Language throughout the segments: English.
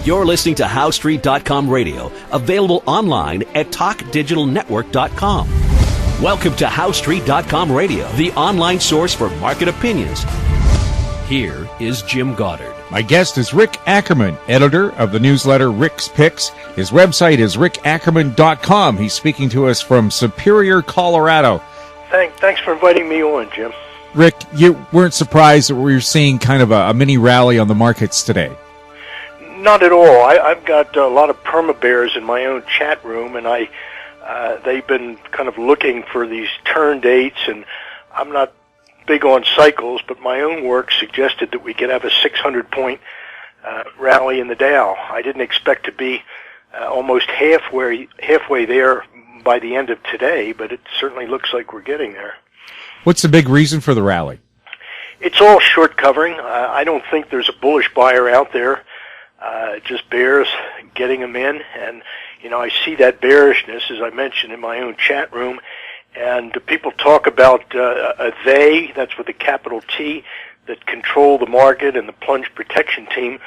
You're listening to HowStreet.com radio, available online at TalkDigitalNetwork.com. Welcome to HowStreet.com radio, the online source for market opinions. Here is Jim Goddard. My guest is Rick Ackerman, editor of the newsletter Rick's Picks. His website is rickackerman.com. He's speaking to us from Superior, Colorado. Thanks for inviting me on, Jim. Rick, you weren't surprised that we were seeing kind of a mini rally on the markets today? Not at all. I've got a lot of perma-bears in my own chat room, and they've been kind of looking for these turn dates, and I'm not big on cycles, but my own work suggested that we could have a 600-point rally in the Dow. I didn't expect to be almost halfway there by the end of today, but it certainly looks like we're getting there. What's the big reason for the rally? It's all short covering. I don't think there's a bullish buyer out there. Just bears getting them in, and I see that bearishness, as I mentioned, in my own chat room. And people talk about a they, that's with a capital T, that control the market and the plunge protection team.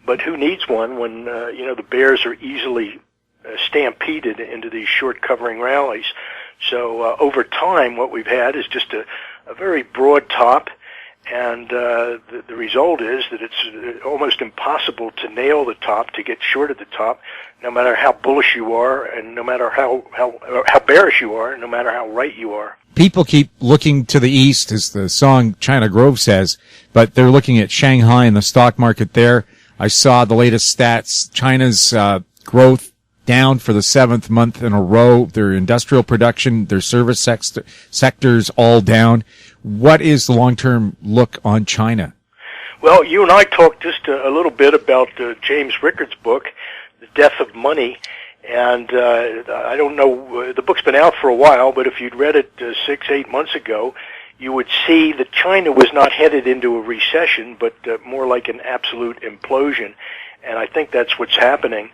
But who needs one when the bears are easily stampeded into these short covering rallies? So over time, what we've had is just a very broad top, and the result is that it's almost impossible to nail the top, to get short at the top, no matter how bullish you are, and no matter how bearish you are, and no matter how right you are. People keep looking to the east, as the song China Grove says, but they're looking at Shanghai and the stock market there. I saw the latest stats. China's growth down for the 7th month in a row. Their industrial production, their service sectors all down. What is the long-term look on China? Well, you and I talked just a little bit about James Rickards' book, The Death of Money, and I don't know, the book's been out for a while, but if you'd read it 6-8 months ago, you would see that China was not headed into a recession, but more like an absolute implosion, and I think that's what's happening.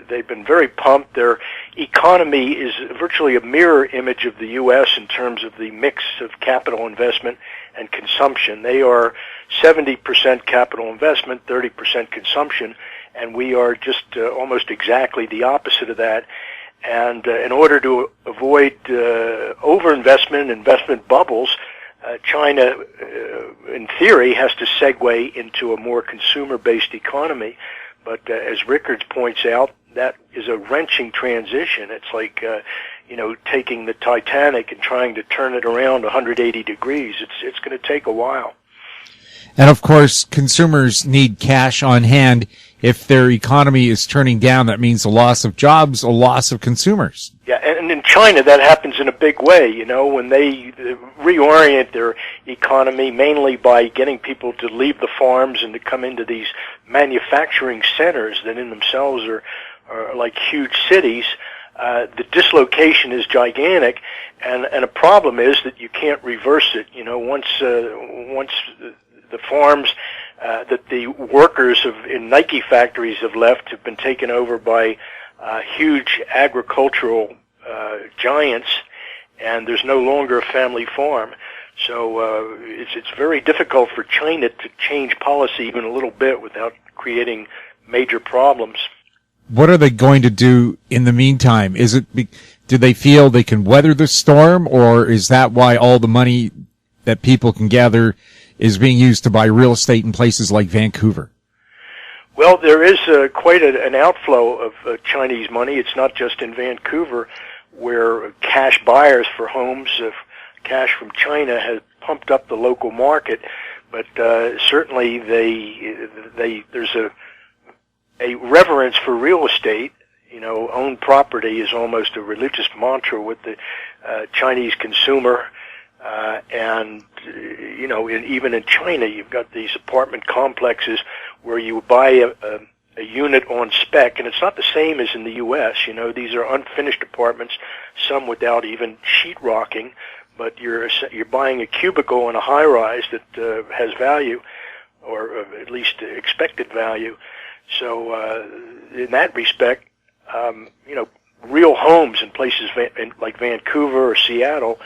They've been very pumped. Their economy is virtually a mirror image of the U.S. in terms of the mix of capital investment and consumption. They are 70% capital investment, 30% consumption, and we are just almost exactly the opposite of that. And in order to avoid overinvestment, investment bubbles, China, in theory, has to segue into a more consumer-based economy. But as Rickards points out, that is a wrenching transition. It's like, taking the Titanic and trying to turn it around 180 degrees. It's going to take a while. And of course, consumers need cash on hand. If their economy is turning down, that means a loss of jobs, a loss of consumers. Yeah, and in China, that happens in a big way, when they reorient their economy mainly by getting people to leave the farms and to come into these manufacturing centers that in themselves are like huge cities. The dislocation is gigantic, and a problem is that you can't reverse it. Once the farms that the workers in Nike factories have left have been taken over by huge agricultural giants, and there's no longer a family farm. So it's very difficult for China to change policy even a little bit without creating major problems. What are they going to do in the meantime? Do they feel they can weather the storm, or is that why all the money that people can gather is being used to buy real estate in places like Vancouver? Well, there is quite an outflow of Chinese money. It's not just in Vancouver, where cash buyers for homes, cash from China, has pumped up the local market. But certainly, there's a reverence for real estate. Owned property is almost a religious mantra with the Chinese consumer. And even in China, you've got these apartment complexes where you buy a unit on spec, and it's not the same as in the U.S. These are unfinished apartments, some without even sheetrocking, but you're buying a cubicle in a high-rise that has value, or at least expected value. So in that respect, real homes in places like Vancouver or Seattle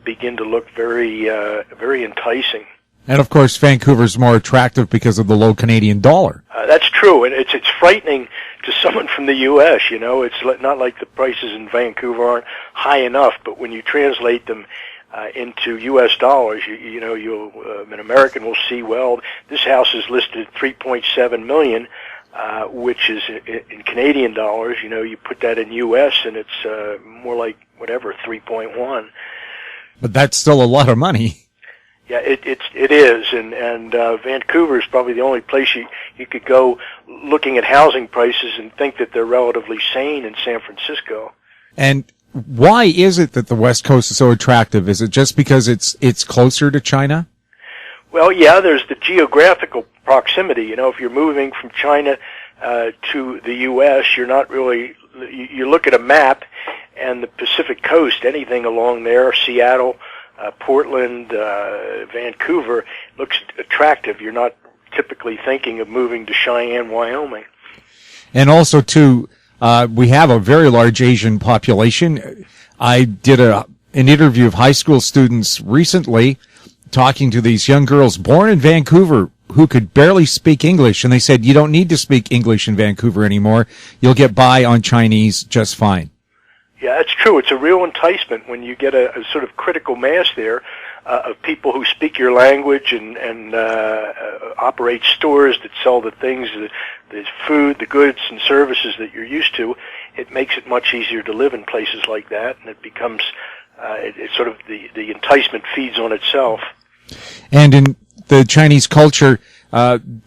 begin to look very, very enticing. And of course, Vancouver's more attractive because of the low Canadian dollar. That's true, and it's frightening to someone from the U.S. You know, it's not like the prices in Vancouver aren't high enough, but when you translate them into U.S. dollars, an American will see, well, this house is listed at $3.7 million, which is in Canadian dollars. You know, you put that in U.S. and it's more like whatever 3.1. But that's still a lot of money. Yeah, it is, and Vancouver is probably the only place you could go looking at housing prices and think that they're relatively sane in San Francisco. And why is it that the West Coast is so attractive? Is it just because it's closer to China? Well, yeah, there's the geographical proximity. You know, if you're moving from China to the U.S., you're not really. You look at a map, and the Pacific Coast, anything along there, Seattle, Portland, Vancouver, looks attractive. You're not typically thinking of moving to Cheyenne, Wyoming. And also, too, we have a very large Asian population. I did an interview of high school students recently talking to these young girls born in Vancouver who could barely speak English, and they said, you don't need to speak English in Vancouver anymore. You'll get by on Chinese just fine. Yeah, that's true. It's a real enticement when you get a sort of critical mass there of people who speak your language and operate stores that sell the things, the food, the goods and services that you're used to. It makes it much easier to live in places like that, and it becomes it's sort of the enticement feeds on itself. And in the Chinese culture,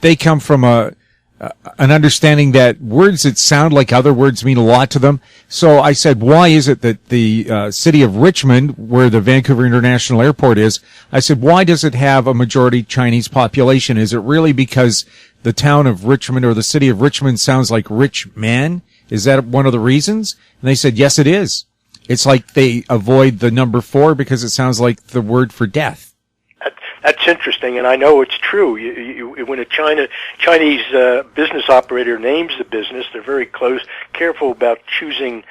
they come from an understanding that words that sound like other words mean a lot to them. So I said, why is it that the city of Richmond, where the Vancouver International Airport is, I said, why does it have a majority Chinese population? Is it really because the town of Richmond or the city of Richmond sounds like rich man? Is that one of the reasons? And they said, yes, it is. It's like they avoid the number 4 because it sounds like the word for death. That's interesting, and I know it's true. When a Chinese business operator names the business, they're very careful about choosing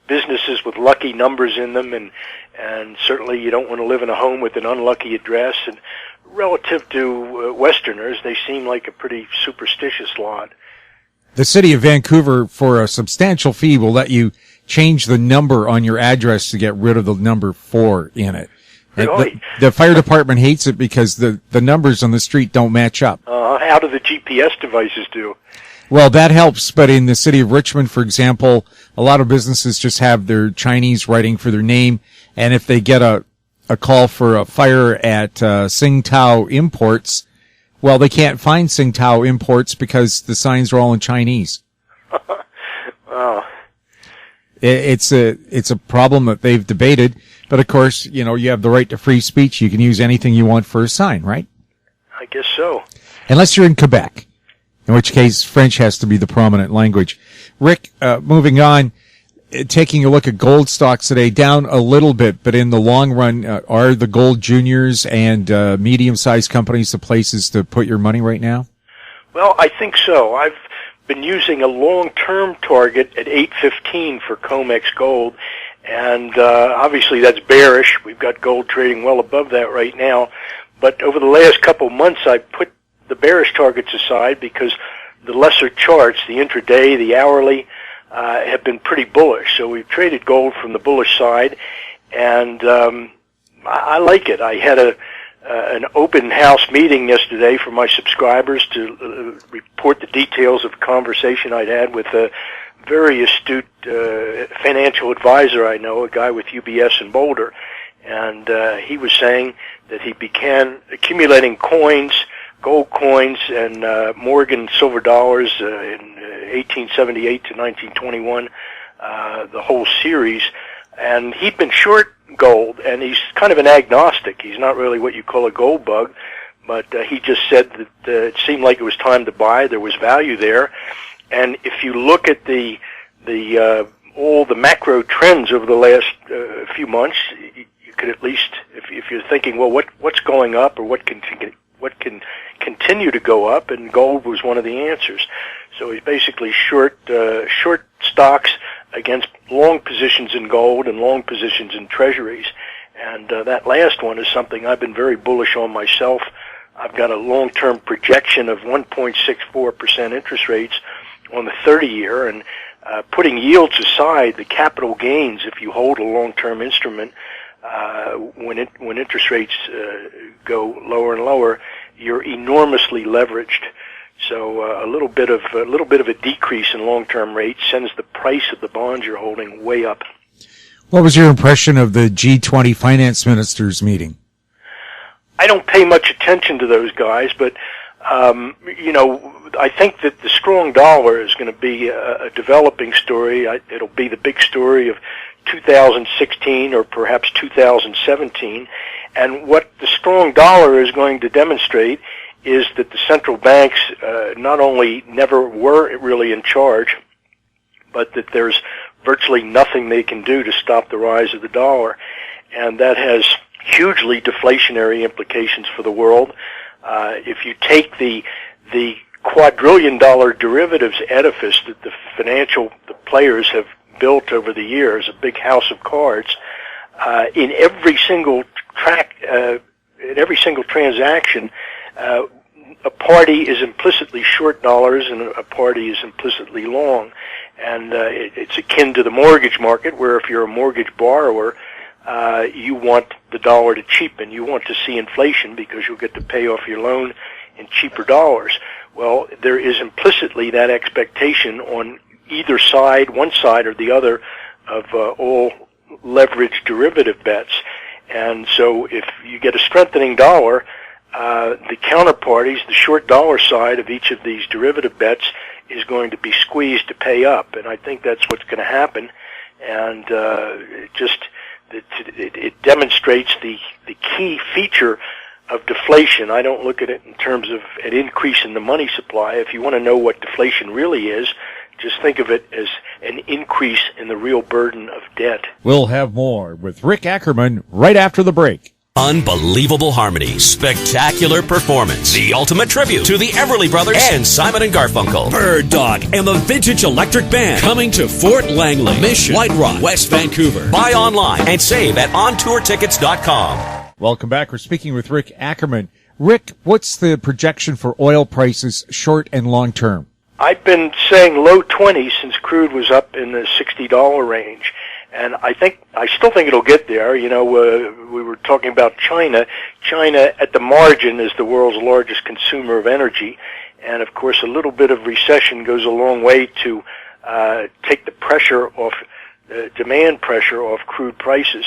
businesses with lucky numbers in them, and certainly you don't want to live in a home with an unlucky address. And relative to Westerners, they seem like a pretty superstitious lot. The city of Vancouver, for a substantial fee, will let you change the number on your address to get rid of the number 4 in it. Really? The fire department hates it because the numbers on the street don't match up. How do the GPS devices do? Well, that helps, but in the city of Richmond, for example, a lot of businesses just have their Chinese writing for their name, and if they get a call for a fire at Tsingtao Imports, well, they can't find Tsingtao Imports because the signs are all in Chinese. Wow. It's a problem that they've debated. But of course, you know, you have the right to free speech. You can use anything you want for a sign, right? I guess so. Unless you're in Quebec, in which case French has to be the prominent language. Rick, moving on, taking a look at gold stocks today, down a little bit, but in the long run, are the gold juniors and medium-sized companies the places to put your money right now? Well, I think so. I've been using a long-term target at 815 for COMEX gold. And obviously that's bearish. We've got gold trading well above that right now. But over the last couple months, I put the bearish targets aside because the lesser charts, the intraday, the hourly, have been pretty bullish. So we've traded gold from the bullish side, and I like it. I had an open house meeting yesterday for my subscribers to report the details of a conversation I'd had with a very astute financial advisor I know, a guy with UBS in Boulder, and he was saying that he began accumulating coins, gold coins, and Morgan silver dollars in 1878 to 1921, the whole series, and he'd been short gold, and he's kind of an agnostic. He's not really what you call a gold bug, but he just said that it seemed like it was time to buy. There was value there. And if you look at all the macro trends over the last few months, you could at least, if you're thinking, well, what's going up or what can continue to go up, and gold was one of the answers. So he's basically short stocks against long positions in gold and long positions in treasuries. And that last one is something I've been very bullish on myself I've got a long-term projection of 1.64% interest rates on the 30-year, and putting yields aside, the capital gains, if you hold a long-term instrument, when interest rates go lower and lower, you're enormously leveraged. So a little bit of a decrease in long-term rates sends the price of the bonds you're holding way up. What was your impression of the G20 finance ministers meeting? I don't pay much attention to those guys, but I think that the strong dollar is going to be a developing story. It'll be the big story of 2016 or perhaps 2017. And what the strong dollar is going to demonstrate is that the central banks not only never were really in charge, but that there's virtually nothing they can do to stop the rise of the dollar. And that has hugely deflationary implications for the world. If you take the quadrillion-dollar derivatives edifice that the players have built over the years, a big house of cards, in every single transaction, a party is implicitly short dollars and a party is implicitly long. And it's akin to the mortgage market, where if you're a mortgage borrower, you want the dollar to cheapen. You want to see inflation because you'll get to pay off your loan in cheaper dollars. Well, there is implicitly that expectation on either side, one side or the other, of all leveraged derivative bets. And so if you get a strengthening dollar, the counterparties, the short dollar side of each of these derivative bets, is going to be squeezed to pay up. And I think that's what's going to happen. And it demonstrates the key feature of deflation. I don't look at it in terms of an increase in the money supply. If you want to know what deflation really is, just think of it as an increase in the real burden of debt. We'll have more with Rick Ackerman right after the break. Unbelievable harmony, spectacular performance, the ultimate tribute to the Everly Brothers and Simon and Garfunkel. Bird Dog and the Vintage Electric Band coming to Fort Langley, Mission, White Rock, West Vancouver. Buy online and save at ontourtickets.com. Welcome back. We're speaking with Rick Ackerman. Rick, what's the projection for oil prices short and long term? I've been saying low 20s since crude was up in the $60 range. And I still think it'll get there. You know, we were talking about China. China, at the margin, is the world's largest consumer of energy. And, of course, a little bit of recession goes a long way to take the pressure off, demand pressure off crude prices.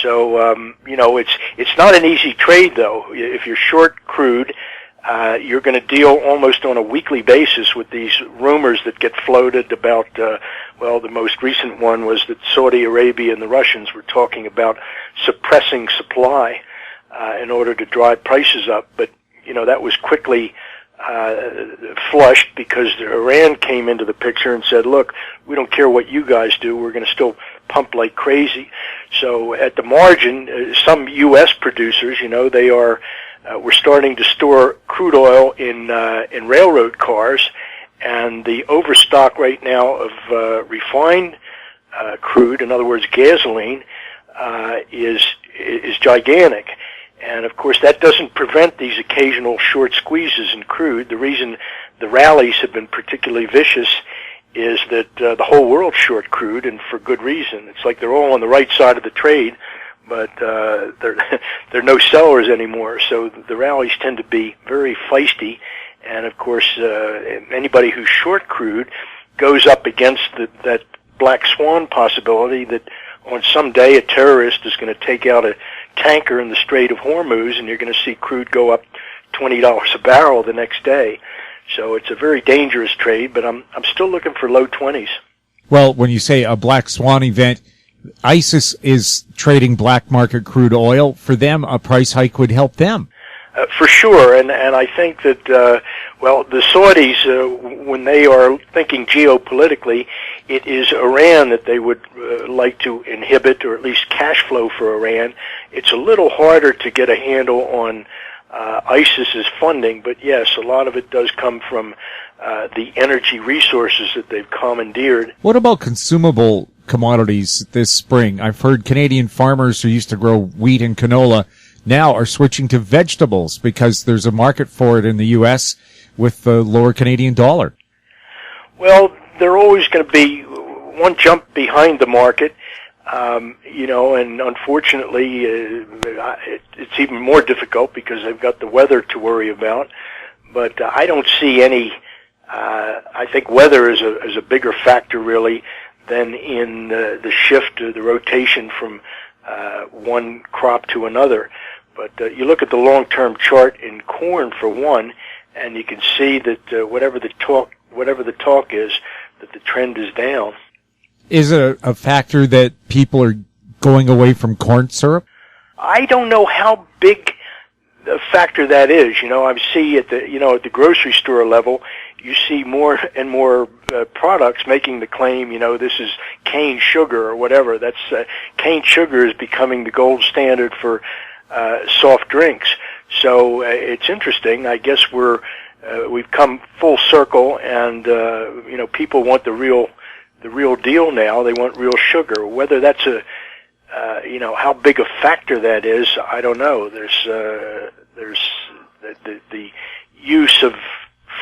So, it's not an easy trade, though. If you're short crude, you're going to deal almost on a weekly basis with these rumors that get floated about, the most recent one was that Saudi Arabia and the Russians were talking about suppressing supply in order to drive prices up. But, that was quickly flushed because Iran came into the picture and said, look, we don't care what you guys do, we're going to still pump like crazy. So at the margin, some U.S. producers, they are we're starting to store crude oil in railroad cars, and the overstock right now of refined crude, in other words, gasoline, is gigantic. And of course, that doesn't prevent these occasional short squeezes in crude. The reason the rallies have been particularly vicious is that the whole world's short crude, and for good reason. It's like they're all on the right side of the trade, but they're no sellers anymore. So the rallies tend to be very feisty, and of course, anybody who's short crude goes up against that black swan possibility that on some day a terrorist is going to take out a tanker in the Strait of Hormuz, and you're going to see crude go up $20 a barrel the next day. So it's a very dangerous trade, but I'm still looking for low 20s. Well, when you say a black swan event, ISIS is trading black market crude oil. For them, a price hike would help them. For sure, and I think that, the Saudis, when they are thinking geopolitically, it is Iran that they would like to inhibit, or at least cash flow for Iran. It's a little harder to get a handle on ISIS's funding, but yes, a lot of it does come from the energy resources that they've commandeered. What about consumable commodities this spring? I've heard Canadian farmers who used to grow wheat and canola now are switching to vegetables because there's a market for it in the U.S. with the lower Canadian dollar. Well, they're always going to be one jump behind the market, and unfortunately, it's even more difficult because they've got the weather to worry about. But I don't see any. I think weather is a bigger factor really than in the shift or the rotation from one crop to another. But you look at the long-term chart in corn for one, and you can see that whatever the talk is, that the trend is down. Is it a factor that people are going away from corn syrup? I don't know how big a factor that is. I see at the grocery store level, you see more and more products making the claim, this is cane sugar or whatever. That's cane sugar is becoming the gold standard for soft drinks. So it's interesting. I guess we've come full circle, and people want the real deal now. They want real sugar. Whether that's how big a factor that is, I don't know. There's the use of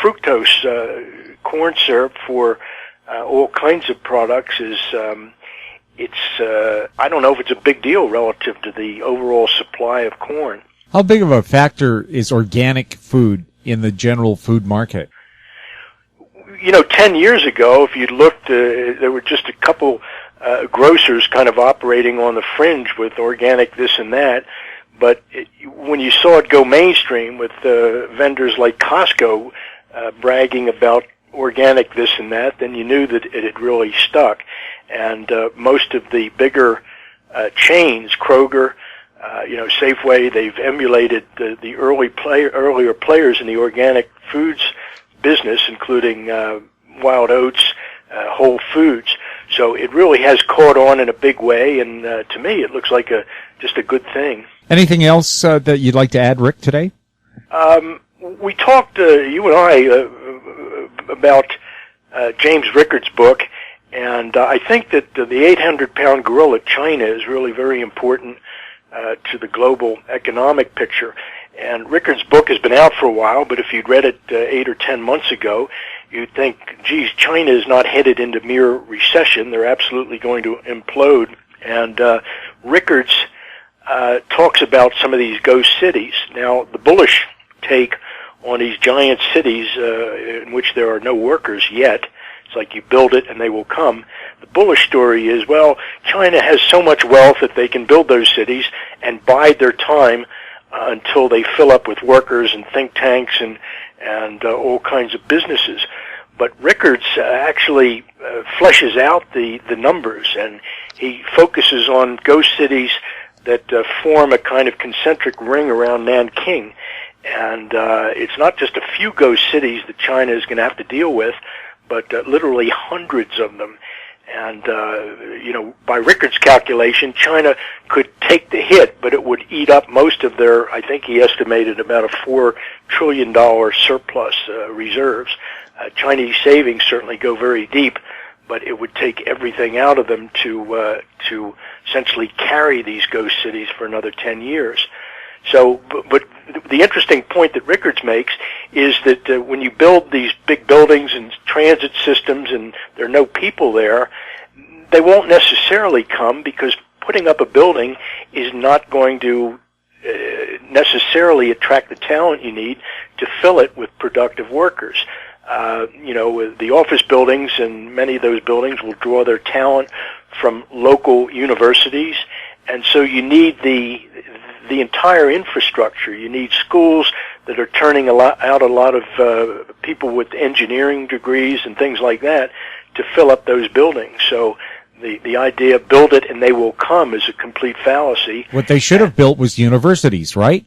fructose corn syrup for all kinds of products is I don't know if it's a big deal relative to the overall supply of corn. How big of a factor is organic food in the general food market? 10 years ago, if you'd looked, there were just a couple grocers kind of operating on the fringe with organic this and that. But when you saw it go mainstream with vendors like Costco bragging about organic this and that, then you knew that it had really stuck. And most of the bigger chains, Kroger, Safeway, they've emulated the earlier players in the organic foods business, including Wild Oats, Whole Foods. So it really has caught on in a big way, and to me it looks like just a good thing. Anything else that you'd like to add, Rick, today? We talked, you and I, about James Rickard's book, and I think that the 800-pound gorilla, China, is really very important to the global economic picture. And Rickard's book has been out for a while, but if you'd read it 8 or 10 months ago, you'd think, geez, China is not headed into mere recession. They're absolutely going to implode. And Rickard's talks about some of these ghost cities. Now, the bullish take on these giant cities in which there are no workers yet, it's like you build it and they will come. The bullish story is, well, China has so much wealth that they can build those cities and bide their time until they fill up with workers and think tanks and all kinds of businesses. But Rickards actually fleshes out the numbers, and he focuses on ghost cities that form a kind of concentric ring around Nanking. And it's not just a few ghost cities that China is going to have to deal with, but literally hundreds of them. And, by Rickard's calculation, China could take the hit, but it would eat up most of their, I think he estimated about a $4 trillion surplus reserves. Chinese savings certainly go very deep, but it would take everything out of them to essentially carry these ghost cities for another 10 years. So, but the interesting point that Rickards makes is that when you build these big buildings and transit systems and there are no people there, they won't necessarily come, because putting up a building is not going to necessarily attract the talent you need to fill it with productive workers. The office buildings, and many of those buildings will draw their talent from local universities, and so you need the entire infrastructure. You need schools that are turning out a lot of people with engineering degrees and things like that to fill up those buildings. So the idea, build it and they will come, is a complete fallacy. What they should have built was universities, right?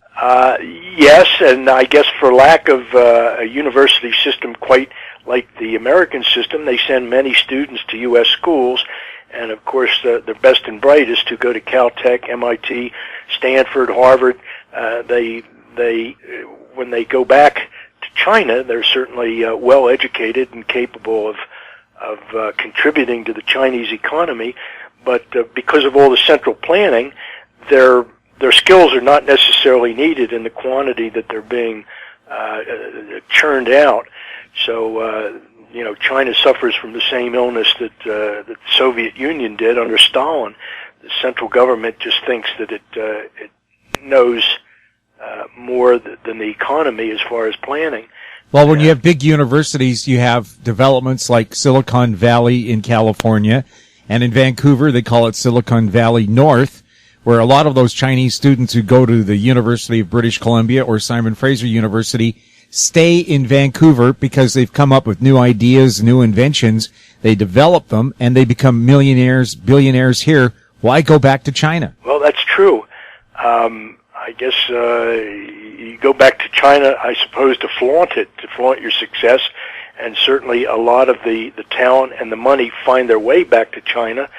Yes, and I guess for lack of a university system quite like the American system, they send many students to U.S. schools. And of course, the best and brightest who go to Caltech, MIT, Stanford, Harvard, when they go back to China, they're certainly well educated and capable of contributing to the Chinese economy. But because of all the central planning, their skills are not necessarily necessarily needed in the quantity that they're being churned out. So, China suffers from the same illness that the Soviet Union did under Stalin. The central government just thinks that it knows more than the economy as far as planning. Well, when you have big universities, you have developments like Silicon Valley in California, and in Vancouver, they call it Silicon Valley North, where a lot of those Chinese students who go to the University of British Columbia or Simon Fraser University stay in Vancouver because they've come up with new ideas, new inventions. They develop them, and they become millionaires, billionaires here. Why go back to China? Well, that's true. I guess you go back to China, I suppose, to flaunt your success, and certainly a lot of the talent and the money find their way back to China,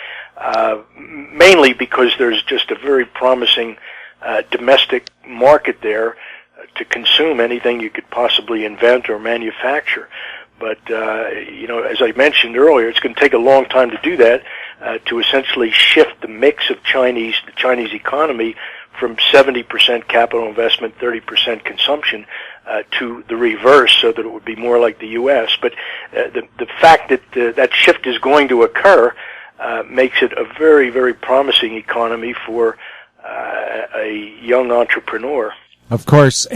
mainly because there's just a very promising domestic market there to consume anything you could possibly invent or manufacture. But, as I mentioned earlier, it's going to take a long time to do that, to essentially shift the mix of the Chinese economy from 70% capital investment, 30% consumption, to the reverse, so that it would be more like the U.S. But the fact that that shift is going to occur makes it a very, very promising economy for a young entrepreneur. Of course,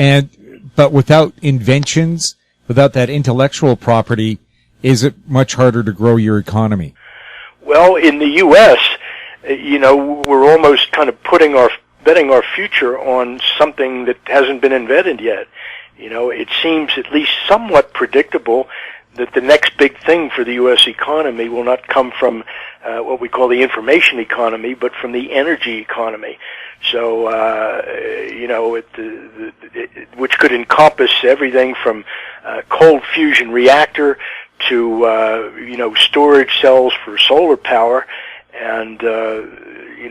but without inventions, without that intellectual property, is it much harder to grow your economy? Well, in the U.S., we're almost kind of betting our future on something that hasn't been invented yet. It seems at least somewhat predictable that the next big thing for the U.S. economy will not come from what we call the information economy, but from the energy economy. So, which could encompass everything from cold fusion reactor to, storage cells for solar power. And,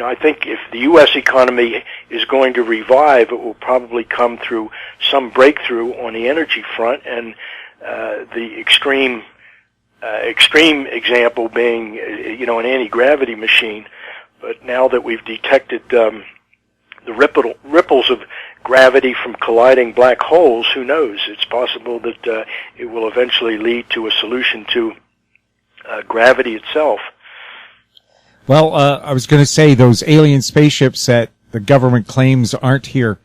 I think if the U.S. economy is going to revive, it will probably come through some breakthrough on the energy front, and the extreme example being, an anti-gravity machine. But now that we've detected the ripples of gravity from colliding black holes, who knows? It's possible that it will eventually lead to a solution to gravity itself. Well, I was going to say those alien spaceships that the government claims aren't here,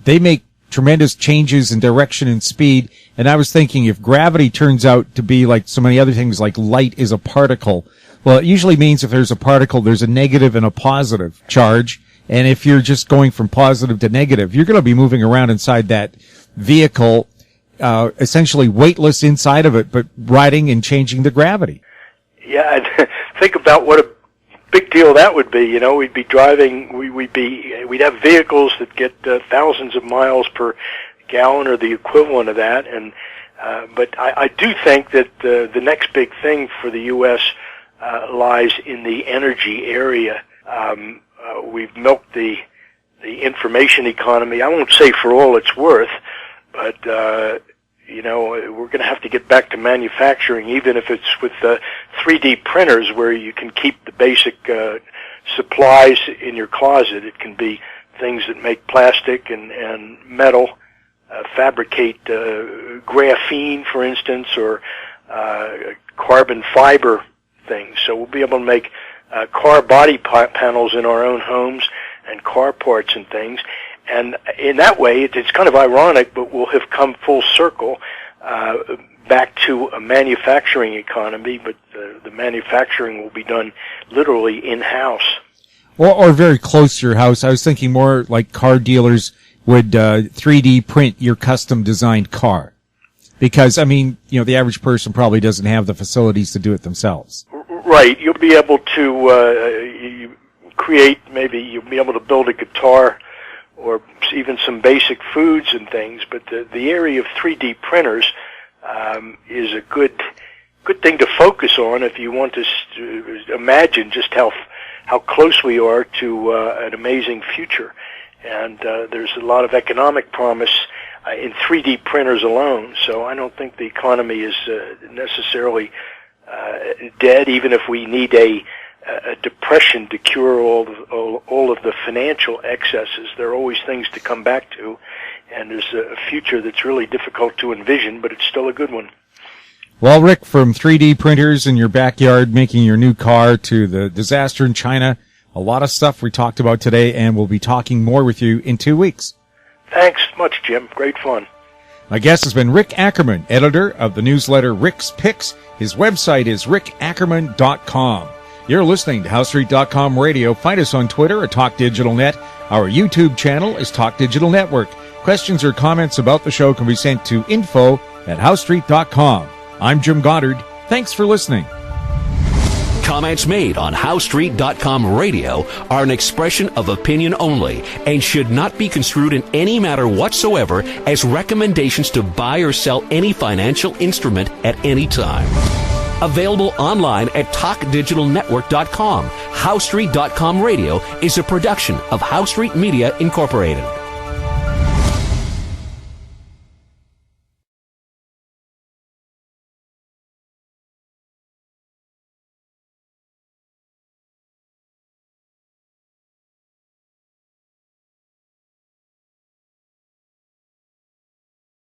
they make tremendous changes in direction and speed. And I was thinking, if gravity turns out to be like so many other things, like light is a particle, well, it usually means if there's a particle, there's a negative and a positive charge. And if you're just going from positive to negative, you're going to be moving around inside that vehicle, essentially weightless inside of it, but riding and changing the gravity. Yeah, think about what a big deal that would be. We'd be driving, we'd have vehicles that get thousands of miles per gallon or the equivalent of that. And but I do think that the next big thing for the U.S. Lies in the energy area. We've milked the information economy. I won't say for all it's worth, but we're going to have to get back to manufacturing, even if it's with 3D printers, where you can keep the basic supplies in your closet. It can be things that make plastic and metal, fabricate graphene, for instance, or carbon fiber things. So we'll be able to make car body panels in our own homes and car parts and things. And in that way, it's kind of ironic, but we'll have come full circle back to a manufacturing economy, but the manufacturing will be done literally in-house. Or very close to your house. I was thinking more like car dealers would 3D print your custom-designed car. Because, the average person probably doesn't have the facilities to do it themselves. Right. You'll be able to you'll be able to build a guitar or even some basic foods and things, but the area of 3D printers is a good thing to focus on if you want to imagine just how close we are to an amazing future. And there's a lot of economic promise in 3D printers alone, so I don't think the economy is necessarily dead, even if we need a a depression to cure all of the financial excesses. There are always things to come back to, and there's a future that's really difficult to envision, but it's still a good one. Well, Rick, from 3D printers in your backyard making your new car to the disaster in China, a lot of stuff we talked about today, and we'll be talking more with you in 2 weeks. Thanks much, Jim. Great fun. My guest has been Rick Ackerman, editor of the newsletter Rick's Picks. His website is rickackerman.com. You're listening to HowStreet.com Radio. Find us on Twitter at TalkDigitalNet. Our YouTube channel is Talk Digital Network. Questions or comments about the show can be sent to info@HowStreet.com. I'm Jim Goddard. Thanks for listening. Comments made on HowStreet.com Radio are an expression of opinion only and should not be construed in any matter whatsoever as recommendations to buy or sell any financial instrument at any time. Available online at TalkDigitalNetwork.com. HowStreet.com Radio is a production of HowStreet Media Incorporated.